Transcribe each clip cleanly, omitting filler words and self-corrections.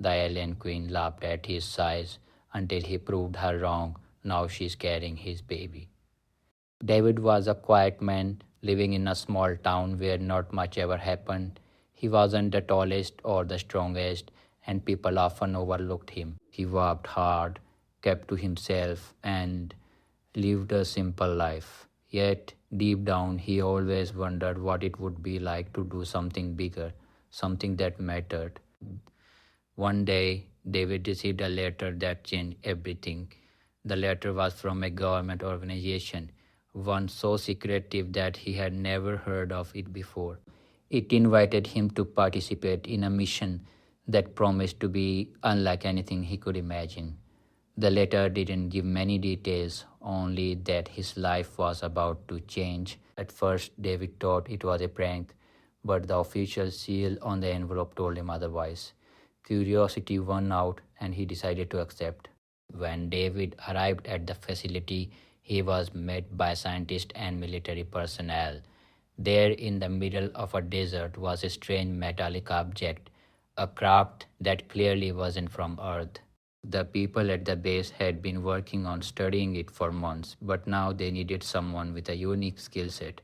The alien queen laughed at his size until he proved her wrong. Now she's carrying his baby. David was a quiet man living in a small town where not much ever happened. He wasn't the tallest or the strongest, and people often overlooked him. He worked hard, kept to himself, and lived a simple life. Yet, deep down, he always wondered what it would be like to do something bigger, something that mattered. One day, David received a letter that changed everything. The letter was from a government organization, one so secretive that he had never heard of it before. It invited him to participate in a mission that promised to be unlike anything he could imagine. The letter didn't give many details, only that his life was about to change. At first, David thought it was a prank, but the official seal on the envelope told him otherwise. Curiosity won out, and he decided to accept. When David arrived at the facility, he was met by scientists and military personnel. There, in the middle of a desert, was a strange metallic object, a craft that clearly wasn't from Earth. The people at the base had been working on studying it for months, but now they needed someone with a unique skill set.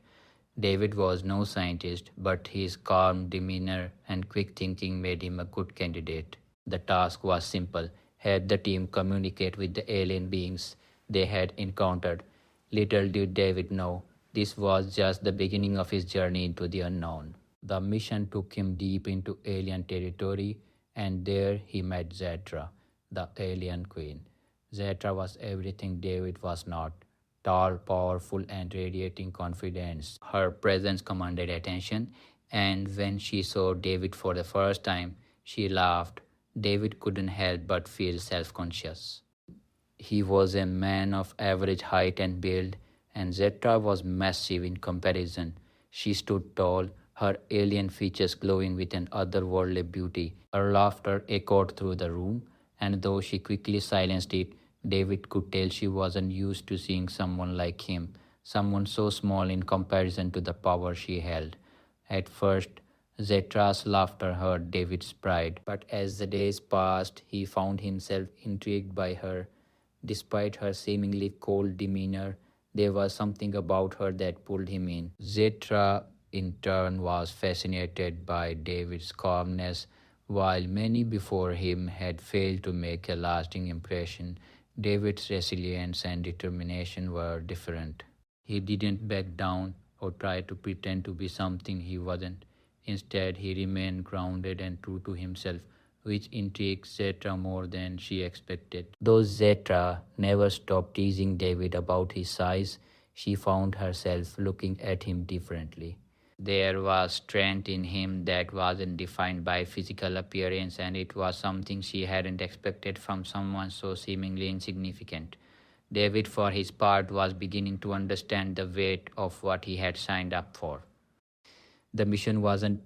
David was no scientist, but his calm demeanor and quick thinking made him a good candidate. The task was simple: have the team communicate with the alien beings they had encountered. Little did David know, this was just the beginning of his journey into the unknown. The mission took him deep into alien territory, and there he met Zetra, the alien queen. Zetra was everything David was not: tall, powerful, and radiating confidence. Her presence commanded attention, and when she saw David for the first time, she laughed. David couldn't help but feel self conscious. He was a man of average height and build, and Zetra was massive in comparison. She stood tall, her alien features glowing with an otherworldly beauty. Her laughter echoed through the room, and though she quickly silenced it, David could tell she wasn't used to seeing someone like him, someone so small in comparison to the power she held. At first, Zetra's laughter hurt David's pride, but as the days passed, he found himself intrigued by her. Despite her seemingly cold demeanor, there was something about her that pulled him in. Zetra, in turn, was fascinated by David's calmness. While many before him had failed to make a lasting impression, David's resilience and determination were different. He didn't back down or try to pretend to be something he wasn't. Instead, he remained grounded and true to himself, which intrigued Zetra more than she expected. Though Zetra never stopped teasing David about his size, she found herself looking at him differently. There was strength in him that wasn't defined by physical appearance, and it was something she hadn't expected from someone so seemingly insignificant. David, for his part, was beginning to understand the weight of what he had signed up for. The mission wasn't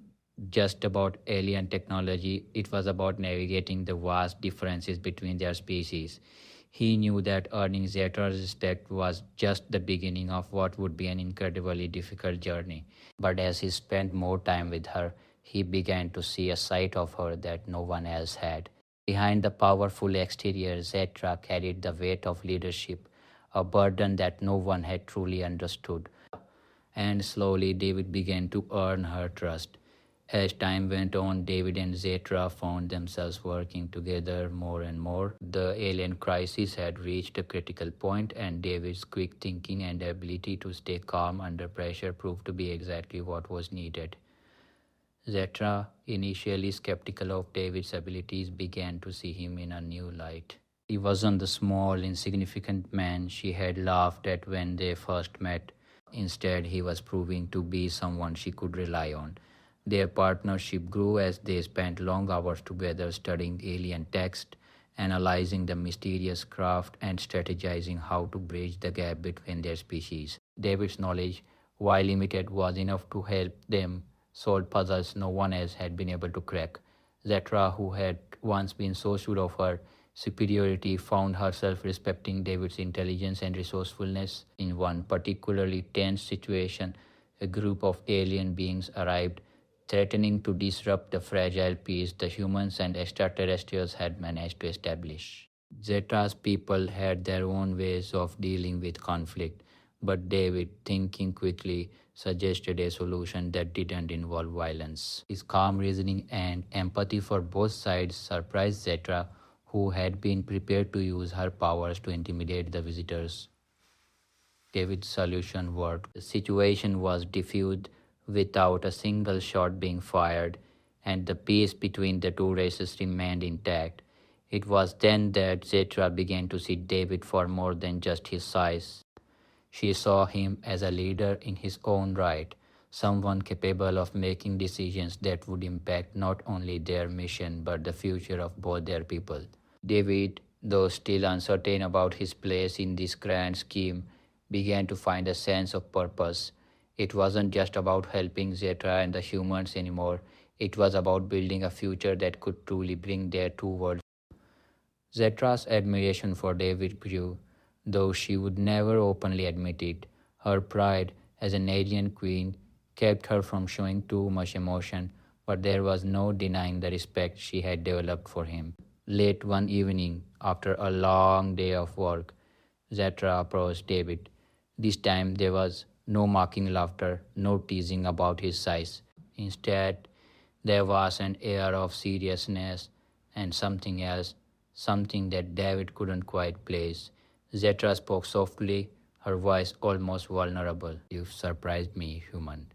just about alien technology, it was about navigating the vast differences between their species. He knew that earning Zetra's respect was just the beginning of what would be an incredibly difficult journey. But as he spent more time with her, he began to see a side of her that no one else had. Behind the powerful exterior, Zetra carried the weight of leadership, a burden that no one had truly understood. And slowly David began to earn her trust. As time went on, David and Zetra found themselves working together more and more. The alien crisis had reached a critical point, and David's quick thinking and ability to stay calm under pressure proved to be exactly what was needed. Zetra, initially skeptical of David's abilities, began to see him in a new light. He wasn't the small, insignificant man she had laughed at when they first met. Instead, he was proving to be someone she could rely on. Their partnership grew as they spent long hours together studying alien text, analyzing the mysterious craft, and strategizing how to bridge the gap between their species. David's knowledge, while limited, was enough to help them solve puzzles no one else had been able to crack. Zetra, who had once been so sure of her superiority, found herself respecting David's intelligence and resourcefulness. In one particularly tense situation, a group of alien beings arrived, threatening to disrupt the fragile peace the humans and extraterrestrials had managed to establish. Zeta's people had their own ways of dealing with conflict, but David, thinking quickly, suggested a solution that didn't involve violence. His calm reasoning and empathy for both sides surprised Zeta, who had been prepared to use her powers to intimidate the visitors. David's solution worked. The situation was diffused without a single shot being fired, and the peace between the two races remained intact. It was then that Zetra began to see David for more than just his size. She saw him as a leader in his own right, someone capable of making decisions that would impact not only their mission but the future of both their people. David, though still uncertain about his place in this grand scheme, began to find a sense of purpose. It wasn't just about helping Zetra and the humans anymore, it was about building a future that could truly bring their two worlds. Zetra's admiration for David grew, though she would never openly admit it. Her pride as an alien queen kept her from showing too much emotion, but there was no denying the respect she had developed for him. Late one evening, after a long day of work, Zetra approached David. This time there was no mocking laughter, no teasing about his size. Instead, there was an air of seriousness and something else, something that David couldn't quite place. Zetra spoke softly, her voice almost vulnerable. "You've surprised me, human,"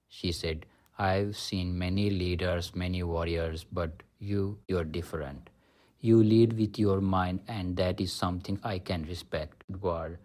she said. "I've seen many leaders, many warriors, but you're different. You lead with your mind, and that is something I can respect." War.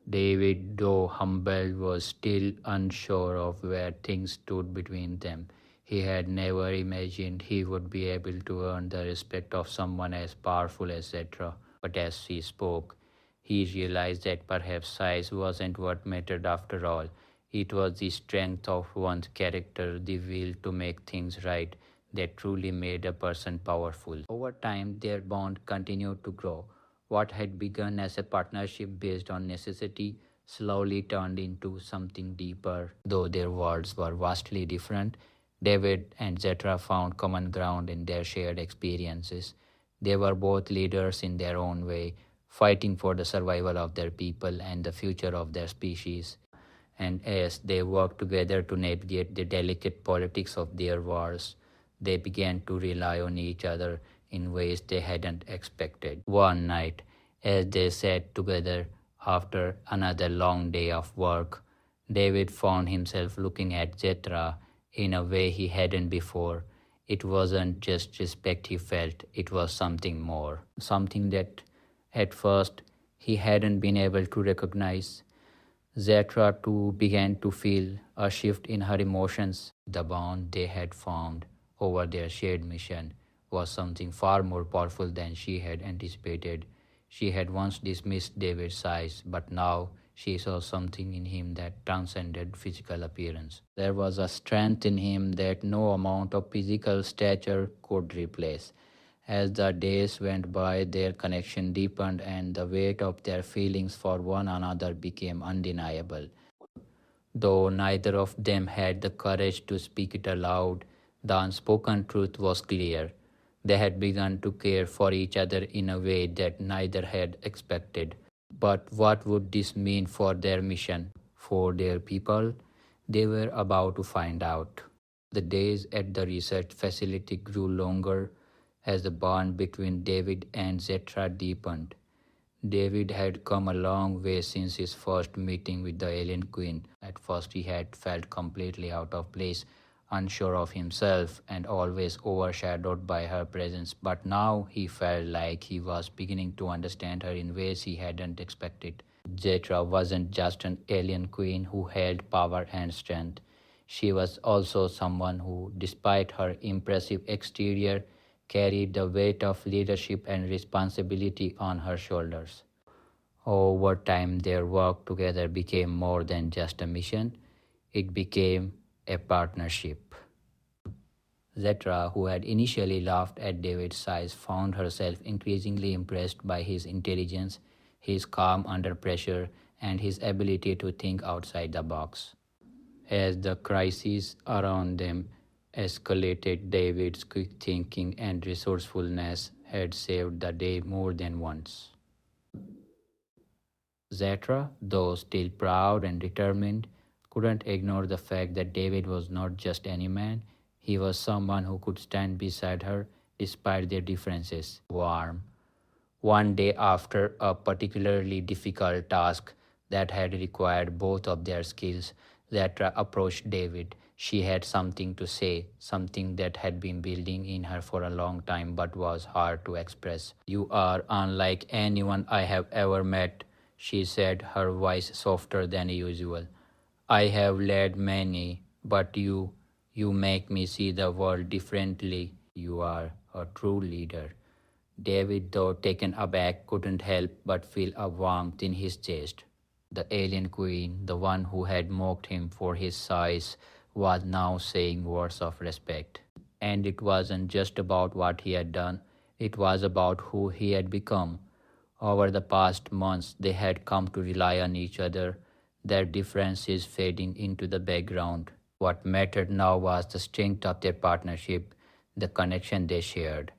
David, though humbled, was still unsure of where things stood between them. He had never imagined he would be able to earn the respect of someone as powerful as Zetra. But as he spoke, he realized that perhaps size wasn't what mattered after all. It was the strength of one's character, the will to make things right, that truly made a person powerful. Over time, their bond continued to grow. What had begun as a partnership based on necessity slowly turned into something deeper. Though their worlds were vastly different, David and Zetra found common ground in their shared experiences. They were both leaders in their own way, fighting for the survival of their people and the future of their species. And as they worked together to navigate the delicate politics of their wars, they began to rely on each other in ways they hadn't expected. One night, as they sat together after another long day of work, David found himself looking at Zetra in a way he hadn't before. It wasn't just respect he felt, it was something more. Something that at first he hadn't been able to recognize. Zetra too began to feel a shift in her emotions. The bond they had formed over their shared mission was something far more powerful than she had anticipated. She had once dismissed David's size, but now she saw something in him that transcended physical appearance. There was a strength in him that no amount of physical stature could replace. As the days went by, their connection deepened and the weight of their feelings for one another became undeniable. Though neither of them had the courage to speak it aloud, the unspoken truth was clear. They had begun to care for each other in a way that neither had expected. But what would this mean for their mission, for their people? They were about to find out. The days at the research facility grew longer as the bond between David and Zetra deepened. David had come a long way since his first meeting with the alien queen. At first, he had felt completely out of place, unsure of himself, and always overshadowed by her presence. But now he felt like he was beginning to understand her in ways he hadn't expected. Zetra wasn't just an alien queen who held power and strength. She was also someone who, despite her impressive exterior, carried the weight of leadership and responsibility on her shoulders. Over time, their work together became more than just a mission, it became a partnership. Zetra, who had initially laughed at David's size, found herself increasingly impressed by his intelligence, his calm under pressure, and his ability to think outside the box. As the crises around them escalated. David's quick thinking and resourcefulness had saved the day more than once. Zetra, though still proud and determined, couldn't ignore the fact that David was not just any man, he was someone who could stand beside her despite their differences. Warm. One day, after a particularly difficult task that had required both of their skills, Zetra approached David. She had something to say, something that had been building in her for a long time but was hard to express. You are unlike anyone I have ever met, she said, her voice softer than usual. I have led many, but you make me see the world differently. You are a true leader. David, though taken aback, couldn't help but feel a warmth in his chest. The alien queen, the one who had mocked him for his size, was now saying words of respect. And it wasn't just about what he had done, it was about who he had become. Over the past months, they had come to rely on each other, their differences fading into the background. What mattered now was the strength of their partnership, the connection they shared.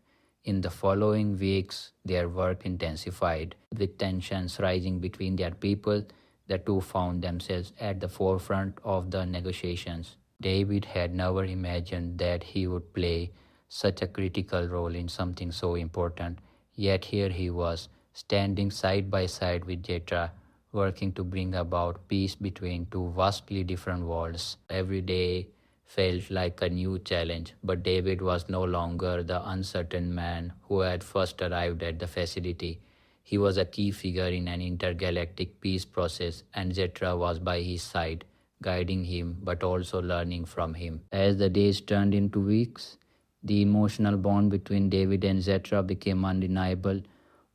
In the following weeks, their work intensified. With tensions rising between their people, the two found themselves at the forefront of the negotiations. David had never imagined that he would play such a critical role in something so important, yet here he was, standing side by side with Jetra, working to bring about peace between two vastly different worlds. Every day felt like a new challenge, but David was no longer the uncertain man who had first arrived at the facility. He was a key figure in an intergalactic peace process, and Zetra was by his side, guiding him but also learning from him. As the days turned into weeks, the emotional bond between David and Zetra became undeniable.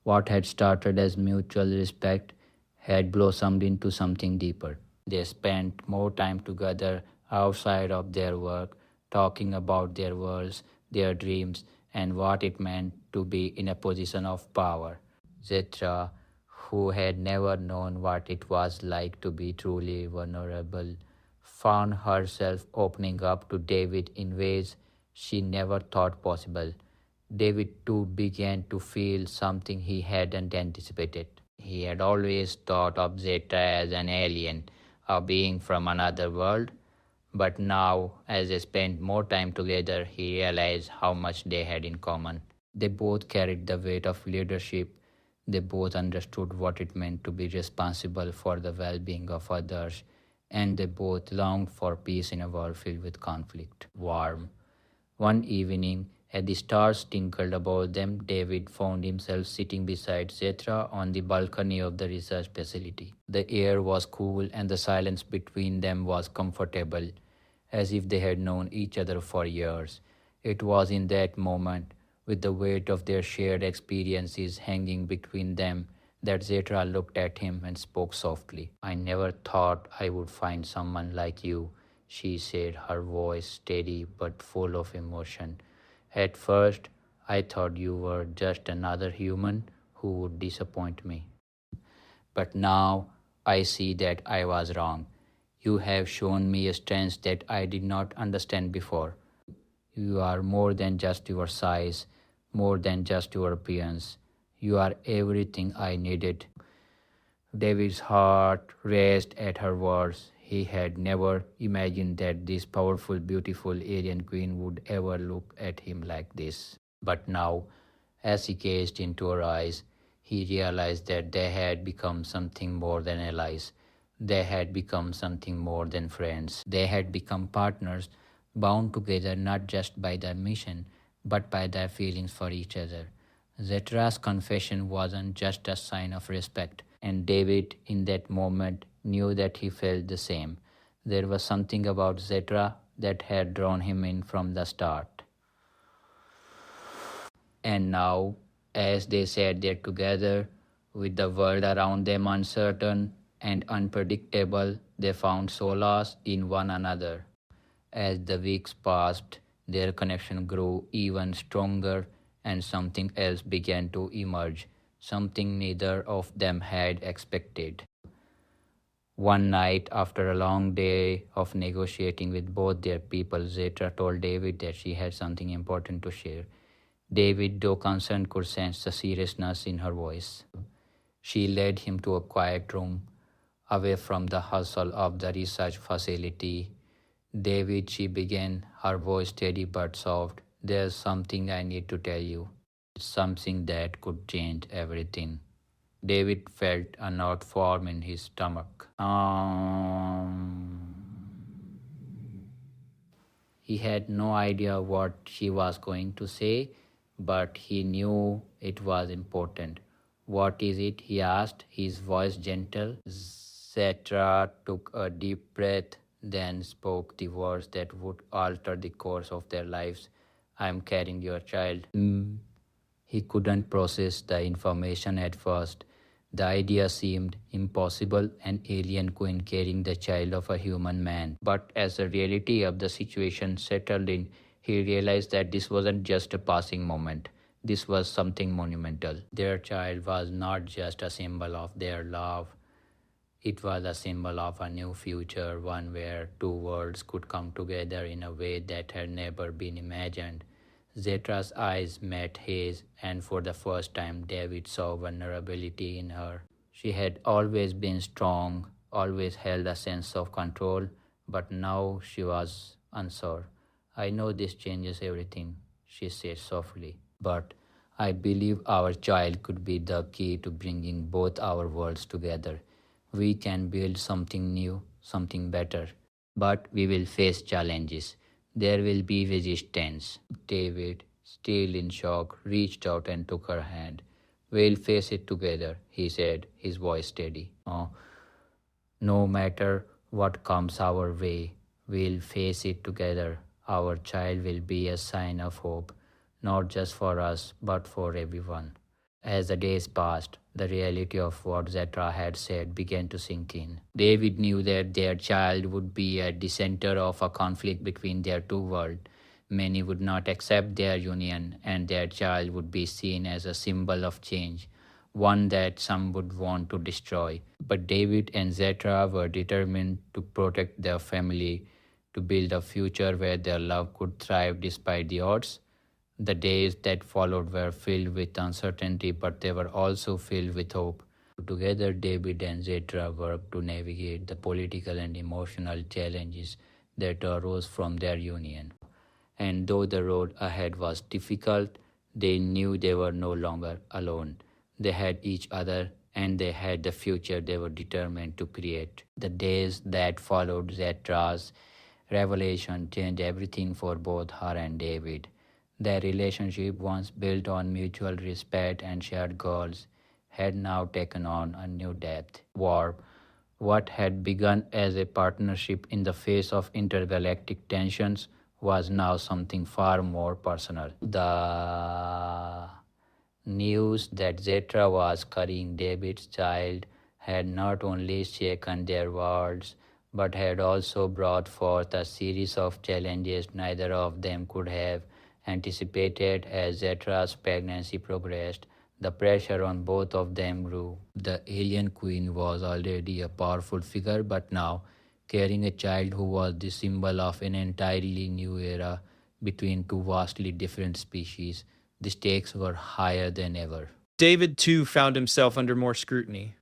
What had started as mutual respect had blossomed into something deeper. They spent more time together outside of their work, talking about their worlds, their dreams, and what it meant to be in a position of power. Zetra, who had never known what it was like to be truly vulnerable, found herself opening up to David in ways she never thought possible. David too began to feel something he hadn't anticipated. He had always thought of Zeta as an alien, a being from another world, but now, as they spent more time together, he realized how much they had in common. They both carried the weight of leadership. They both understood what it meant to be responsible for the well being of others, and they both longed for peace in a world filled with conflict. Warm. One evening, as the stars twinkled above them, David found himself sitting beside Zetra on the balcony of the research facility. The air was cool and the silence between them was comfortable, as if they had known each other for years. It was in that moment, with the weight of their shared experiences hanging between them, that Zetra looked at him and spoke softly. I never thought I would find someone like you, she said, her voice steady but full of emotion. At first, I thought you were just another human who would disappoint me. But now I see that I was wrong. You have shown me a strength that I did not understand before. You are more than just your size, more than just your appearance. You are everything I needed. David's heart raced at her words. He had never imagined that this powerful, beautiful alien queen would ever look at him like this. But now, as he gazed into her eyes, he realized that they had become something more than allies. They had become something more than friends. They had become partners, bound together not just by their mission, but by their feelings for each other. Zetra's confession wasn't just a sign of respect, and David, in that moment, knew that he felt the same. There was something about Zetra that had drawn him in from the start. And now, as they sat there together, with the world around them uncertain and unpredictable, they found solace in one another. As the weeks passed, their connection grew even stronger, and something else began to emerge, something neither of them had expected. One night, after a long day of negotiating with both their people, Zetra told David that she had something important to share. David, though concerned, could sense the seriousness in her voice. She led him to a quiet room, away from the hustle of the research facility. David, she began, her voice steady but soft. There's something I need to tell you. Something that could change everything. David felt a knot form in his stomach. He had no idea what she was going to say, but he knew it was important. What is it? He asked, his voice gentle. Zetra took a deep breath, then spoke the words that would alter the course of their lives. I am carrying your child. He couldn't process the information at first. The idea seemed impossible, an alien queen carrying the child of a human man. But as the reality of the situation settled in, he realized that this wasn't just a passing moment. This was something monumental. Their child was not just a symbol of their love, it was a symbol of a new future, one where two worlds could come together in a way that had never been imagined. Zetra's eyes met his, and for the first time, David saw vulnerability in her. She had always been strong, always held a sense of control, but now she was unsure. I know this changes everything, she said softly, but I believe our child could be the key to bringing both our worlds together. We can build something new, something better, but we will face challenges. There will be resistance. David, still in shock, reached out and took her hand. We'll face it together, he said, his voice steady. No matter what comes our way, we'll face it together. Our child will be a sign of hope, not just for us, but for everyone. As the days passed, the reality of what Zetra had said began to sink in. David knew that their child would be at the center of a conflict between their two worlds. Many would not accept their union, and their child would be seen as a symbol of change, one that some would want to destroy. But David and Zetra were determined to protect their family, to build a future where their love could thrive despite the odds. The days that followed were filled with uncertainty, but they were also filled with hope. Together, David and Zetra worked to navigate the political and emotional challenges that arose from their union. And though the road ahead was difficult, they knew they were no longer alone. They had each other and they had the future they were determined to create. The days that followed Zetra's revelation changed everything for both her and David. Their relationship, once built on mutual respect and shared goals, had now taken on a new depth. What had begun as a partnership in the face of intergalactic tensions was now something far more personal. The news that Zetra was carrying David's child had not only shaken their worlds, but had also brought forth a series of challenges neither of them could have anticipated. As Zetra's pregnancy progressed, the pressure on both of them grew. The alien queen was already a powerful figure, but now, carrying a child who was the symbol of an entirely new era between two vastly different species, the stakes were higher than ever. David, too, found himself under more scrutiny.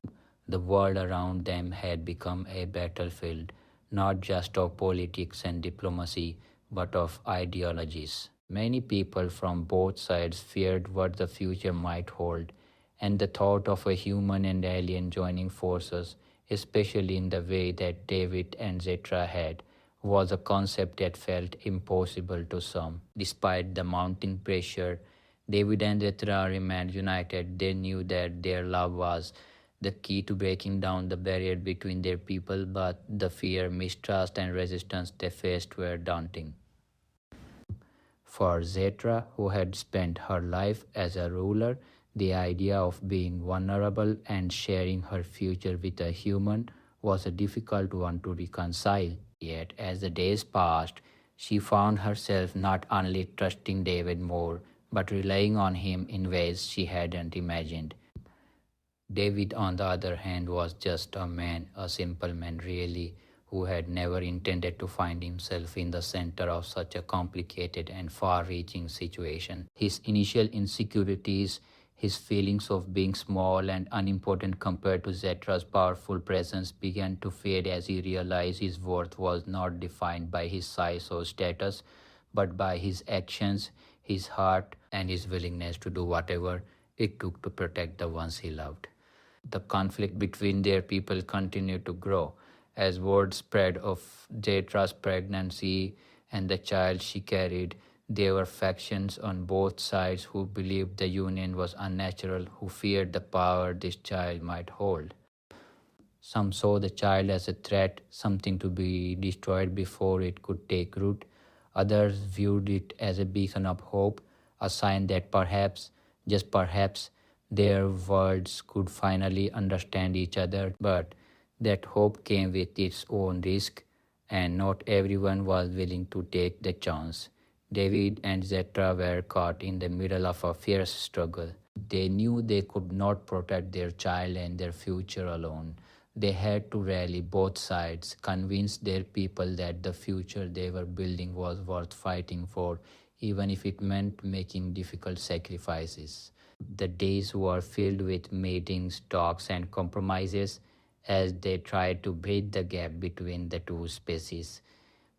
The world around them had become a battlefield, not just of politics and diplomacy, but of ideologies. Many people from both sides feared what the future might hold, and the thought of a human and alien joining forces, especially in the way that David and Zetra had, was a concept that felt impossible to some. Despite the mounting pressure, David and Zetra remained united. They knew that their love was the key to breaking down the barrier between their people, but the fear, mistrust, and resistance they faced were daunting. For Zetra, who had spent her life as a ruler, the idea of being vulnerable and sharing her future with a human was a difficult one to reconcile. Yet, as the days passed, she found herself not only trusting David more, but relying on him in ways she hadn't imagined. David, on the other hand, was just a man, a simple man, really, who had never intended to find himself in the center of such a complicated and far reaching situation. His initial insecurities, his feelings of being small and unimportant compared to Zetra's powerful presence began to fade as he realized his worth was not defined by his size or status, but by his actions, his heart, and his willingness to do whatever it took to protect the ones he loved. The conflict between their people continued to grow as word spread of Jatra's pregnancy and the child she carried. There were factions on both sides who believed the union was unnatural, who feared the power this child might hold. Some saw the child as a threat, something to be destroyed before it could take root. Others viewed it as a beacon of hope, a sign that perhaps, just perhaps, their worlds could finally understand each other. But that hope came with its own risk, and not everyone was willing to take the chance. David and Zetra were caught in the middle of a fierce struggle. They knew they could not protect their child and their future alone. They had to rally both sides, convince their people that the future they were building was worth fighting for, even if it meant making difficult sacrifices. The days were filled with meetings, talks, and compromises as they tried to bridge the gap between the two species.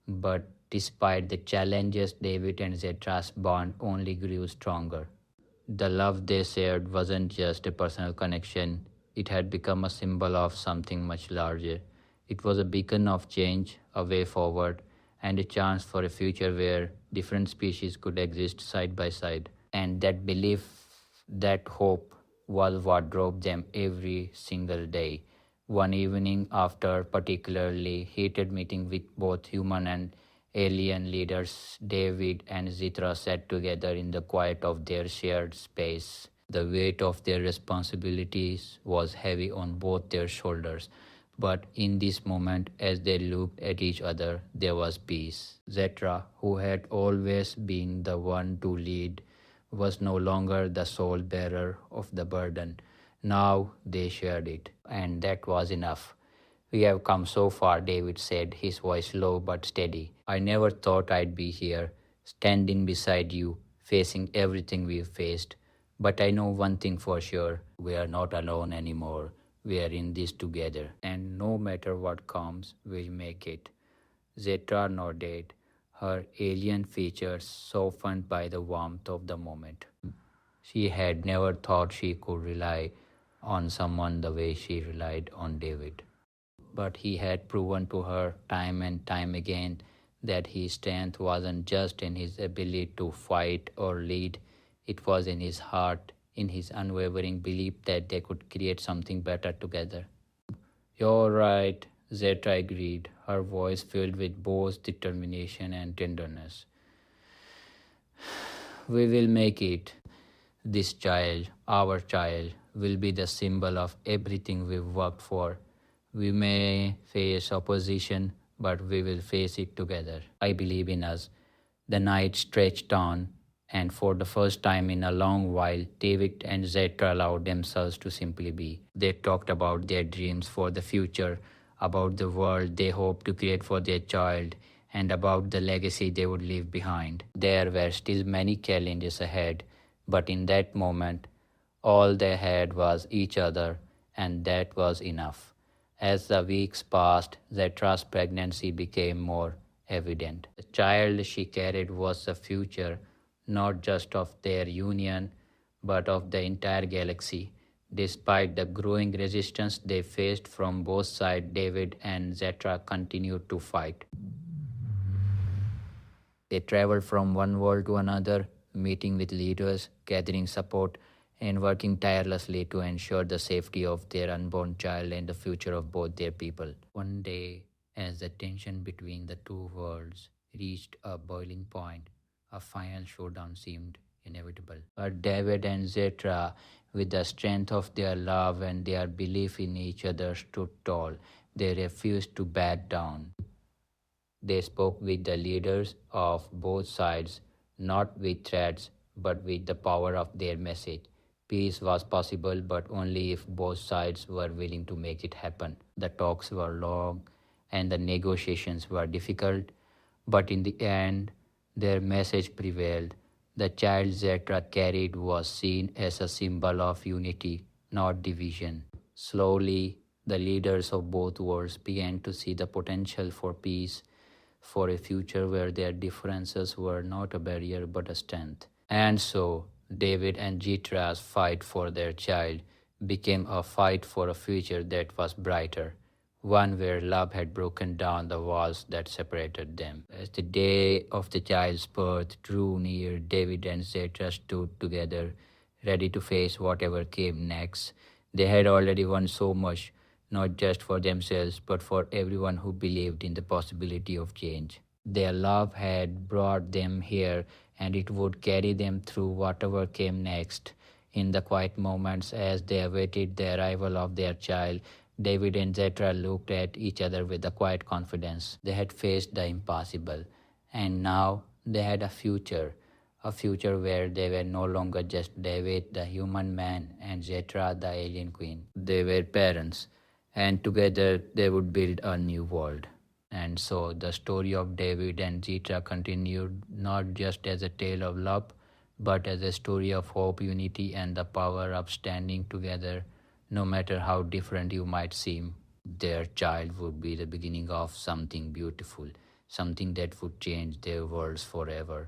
But despite the challenges, David and Zetra's bond only grew stronger. The love they shared wasn't just a personal connection, it had become a symbol of something much larger. It was a beacon of change, a way forward, and a chance for a future where different species could exist side by side. And that belief, that hope, was what drove them every single day. One evening, after a particularly heated meeting with both human and alien leaders, David and Zitra sat together in the quiet of their shared space. The weight of their responsibilities was heavy on both their shoulders, but in this moment, as they looked at each other, there was peace. Zetra, who had always been the one to lead, was no longer the sole bearer of the burden. Now they shared it, and that was enough. We have come so far, David said, his voice low but steady. I never thought I'd be here, standing beside you, facing everything we've faced. But I know one thing for sure, we are not alone anymore. We are in this together, and no matter what comes, we'll make it. Zetra nodded, her alien features softened by the warmth of the moment. She had never thought she could rely on someone the way she relied on David. But he had proven to her time and time again that his strength wasn't just in his ability to fight or lead, it was in his heart, in his unwavering belief that they could create something better together. You're right, Zeta agreed, her voice filled with both determination and tenderness. We will make it. This child, our child, will be the symbol of everything we've worked for. We may face opposition, but we will face it together. I believe in us. The night stretched on, and for the first time in a long while, David and Zetra allowed themselves to simply be. They talked about their dreams for the future, about the world they hoped to create for their child, and about the legacy they would leave behind. There were still many challenges ahead, but in that moment, all they had was each other, and that was enough. As the weeks passed, Zetra's pregnancy became more evident. The child she carried was the future, not just of their union, but of the entire galaxy. Despite the growing resistance they faced from both sides, David and Zetra continued to fight. They traveled from one world to another, meeting with leaders, gathering support, and working tirelessly to ensure the safety of their unborn child and the future of both their people. One day, as the tension between the two worlds reached a boiling point, a final showdown seemed inevitable. But David and Zetra, with the strength of their love and their belief in each other, stood tall. They refused to back down. They spoke with the leaders of both sides, not with threats, but with the power of their message. Peace was possible, but only if both sides were willing to make it happen. The talks were long and the negotiations were difficult, but in the end, their message prevailed. The child Zetra carried was seen as a symbol of unity, not division. Slowly, the leaders of both worlds began to see the potential for peace, for a future where their differences were not a barrier but a strength. And so, David and Jitra's fight for their child became a fight for a future that was brighter, one where love had broken down the walls that separated them. As the day of the child's birth drew near, David and Zeta stood together, ready to face whatever came next. They had already won so much, not just for themselves, but for everyone who believed in the possibility of change. Their love had brought them here, and it would carry them through whatever came next. In the quiet moments as they awaited the arrival of their child, David and Zetra looked at each other with a quiet confidence. They had faced the impossible, and now they had a future where they were no longer just David, the human man, and Zetra, the alien queen. They were parents, and together they would build a new world. And so the story of David and Zetra continued not just as a tale of love, but as a story of hope, unity, and the power of standing together. No matter how different you might seem, their child would be the beginning of something beautiful, something that would change their worlds forever.